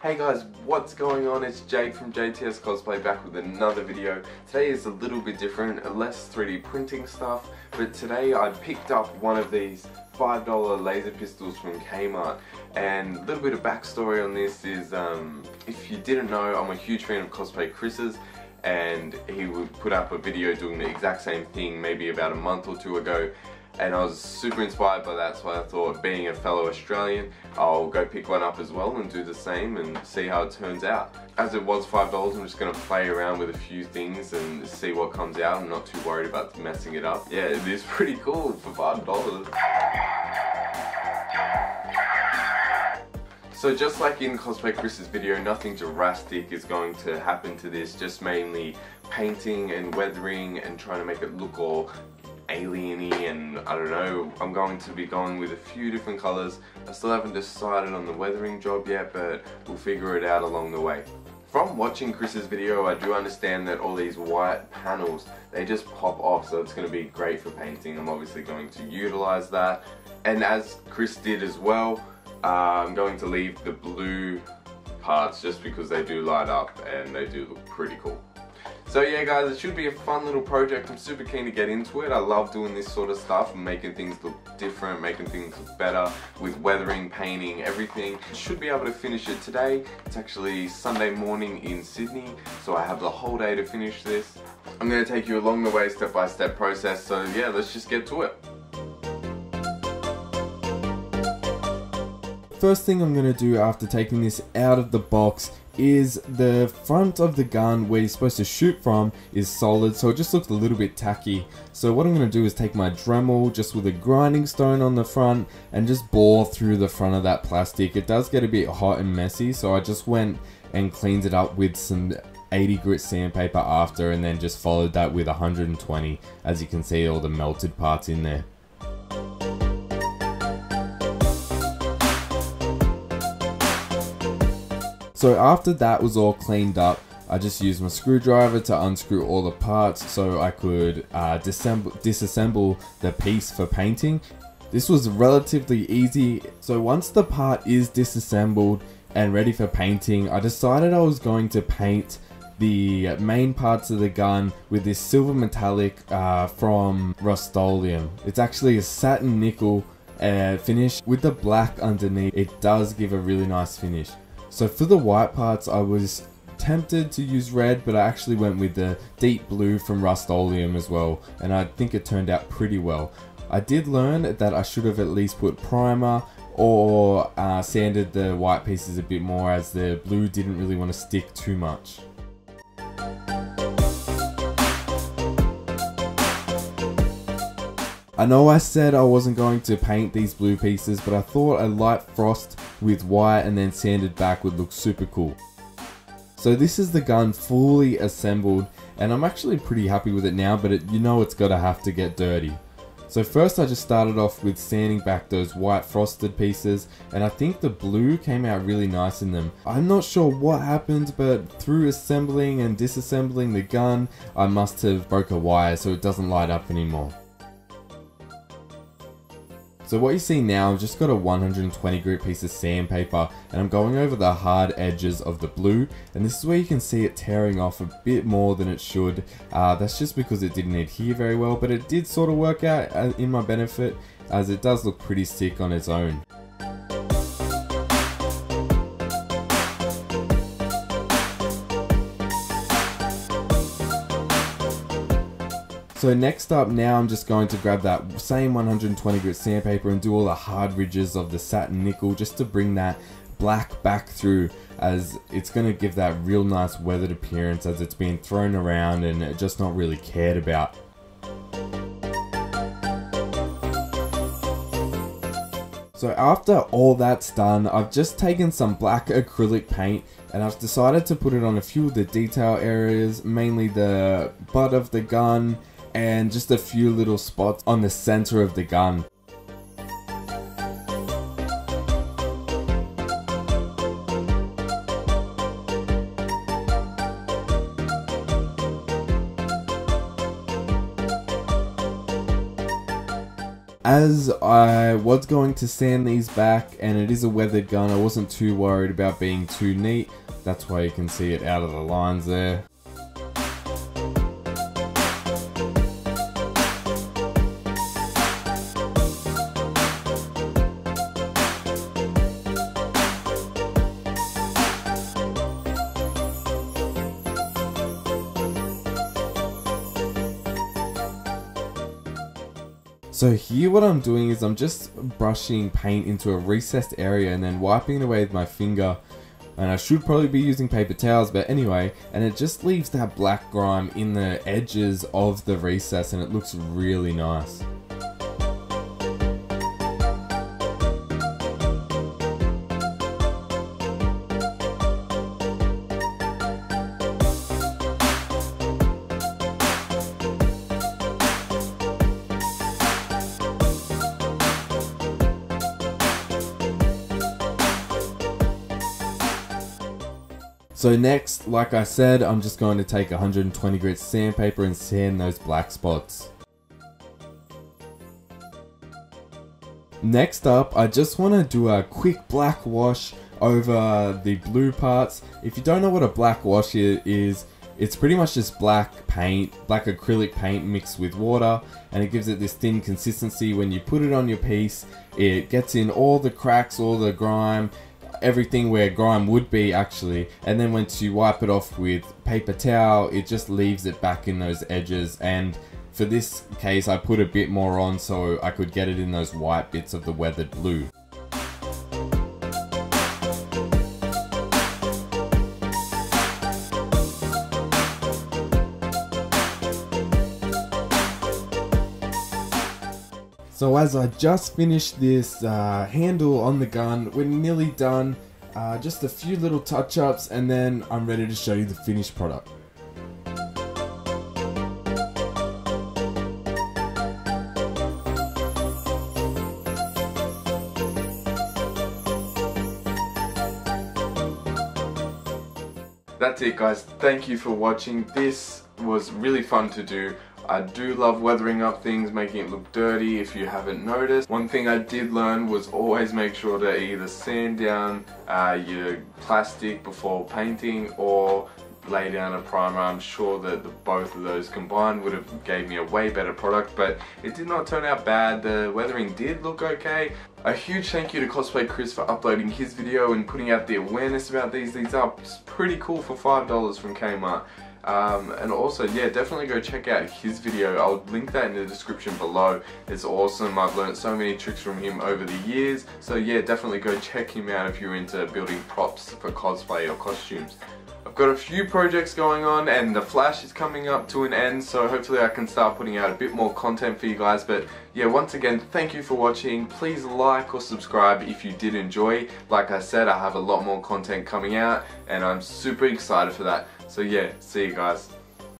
Hey guys, what's going on? It's Jake from JTS Cosplay back with another video. Today is a little bit different, less 3D printing stuff, but today I picked up one of these $5 laser pistols from Kmart. And a little bit of backstory on this is, if you didn't know, I'm a huge fan of Cosplay Chris's, and he would put up a video doing the exact same thing maybe about a month or two ago. And I was super inspired by that, so I thought, being a fellow Australian, I'll go pick one up as well and do the same and see how it turns out. As it was $5, I'm just going to play around with a few things and see what comes out. I'm not too worried about messing it up. Yeah, it is pretty cool for $5. So just like in Cosplay Chris's video, nothing drastic is going to happen to this, just mainly painting and weathering and trying to make it look all alien-y, and I don't know, I'm going to be going with a few different colours. I still haven't decided on the weathering job yet, but we'll figure it out along the way. From watching Chris's video, I do understand that all these white panels, they just pop off, so it's going to be great for painting. I'm obviously going to utilise that, and as Chris did as well, I'm going to leave the blue parts just because they do light up and they do look pretty cool. So yeah guys, it should be a fun little project. I'm super keen to get into it. I love doing this sort of stuff and making things look different, making things look better with weathering, painting, everything. Should be able to finish it today. It's actually Sunday morning in Sydney, so I have the whole day to finish this. I'm going to take you along the way, step-by-step process, so yeah, let's just get to it. First thing I'm going to do after taking this out of the box is the front of the gun where you're supposed to shoot from is solid, so it just looks a little bit tacky. So what I'm going to do is take my Dremel just with a grinding stone on the front and just bore through the front of that plastic. It does get a bit hot and messy, so I just went and cleaned it up with some 80 grit sandpaper after, and then just followed that with 120. As you can see, all the melted parts in there. So after that was all cleaned up, I just used my screwdriver to unscrew all the parts so I could disassemble the piece for painting. This was relatively easy. So once the part is disassembled and ready for painting, I decided I was going to paint the main parts of the gun with this silver metallic from Rust-Oleum. It's actually a satin nickel finish with the black underneath. It does give a really nice finish. So for the white parts, I was tempted to use red, but I actually went with the deep blue from Rust-Oleum as well, and I think it turned out pretty well. I did learn that I should have at least put primer or sanded the white pieces a bit more, as the blue didn't really want to stick too much. I know I said I wasn't going to paint these blue pieces, but I thought a light frost with white and then sanded back would look super cool. So this is the gun fully assembled, and I'm actually pretty happy with it now, but you know it's gotta have to get dirty. So first I just started off with sanding back those white frosted pieces, and I think the blue came out really nice in them. I'm not sure what happened, but through assembling and disassembling the gun, I must have broke a wire so it doesn't light up anymore. So what you see now, I've just got a 120 grit piece of sandpaper, and I'm going over the hard edges of the blue, and this is where you can see it tearing off a bit more than it should. That's just because it didn't adhere very well, but it did sort of work out in my benefit, as it does look pretty sick on its own. So next up, now I'm just going to grab that same 120 grit sandpaper and do all the hard ridges of the satin nickel just to bring that black back through, as it's going to give that real nice weathered appearance as it's been thrown around and just not really cared about. So after all that's done, I've just taken some black acrylic paint and I've decided to put it on a few of the detail areas, mainly the butt of the gun, and just a few little spots on the center of the gun. As I was going to sand these back, and it is a weathered gun, I wasn't too worried about being too neat. That's why you can see it out of the lines there. So here what I'm doing is I'm just brushing paint into a recessed area and then wiping it away with my finger. And I should probably be using paper towels, but anyway, and it just leaves that black grime in the edges of the recess and it looks really nice. So next, like I said, I'm just going to take 120 grit sandpaper and sand those black spots. Next up, I just want to do a quick black wash over the blue parts. If you don't know what a black wash is, it's pretty much just black paint, black acrylic paint mixed with water, and it gives it this thin consistency. When you put it on your piece, it gets in all the cracks, all the grime, everything where grime would be actually, and then once you wipe it off with paper towel, it just leaves it back in those edges. And for this case I put a bit more on so I could get it in those white bits of the weathered blue. So as I just finished this handle on the gun, we're nearly done. Just a few little touch-ups and then I'm ready to show you the finished product. That's it guys, thank you for watching. This was really fun to do. I do love weathering up things, making it look dirty if you haven't noticed. One thing I did learn was always make sure to either sand down your plastic before painting or lay down a primer. I'm sure that both of those combined would have gave me a way better product, but it did not turn out bad. The weathering did look okay. A huge thank you to Cosplay Chris for uploading his video and putting out the awareness about these. These are pretty cool for $5 from Kmart. And also, yeah, definitely go check out his video. I'll link that in the description below. It's awesome. I've learned so many tricks from him over the years. So yeah, definitely go check him out if you're into building props for cosplay or costumes. I've got a few projects going on and the Flash is coming up to an end, so hopefully I can start putting out a bit more content for you guys. But yeah, once again, thank you for watching. Please like or subscribe if you did enjoy. Like I said, I have a lot more content coming out and I'm super excited for that. So yeah, see you guys.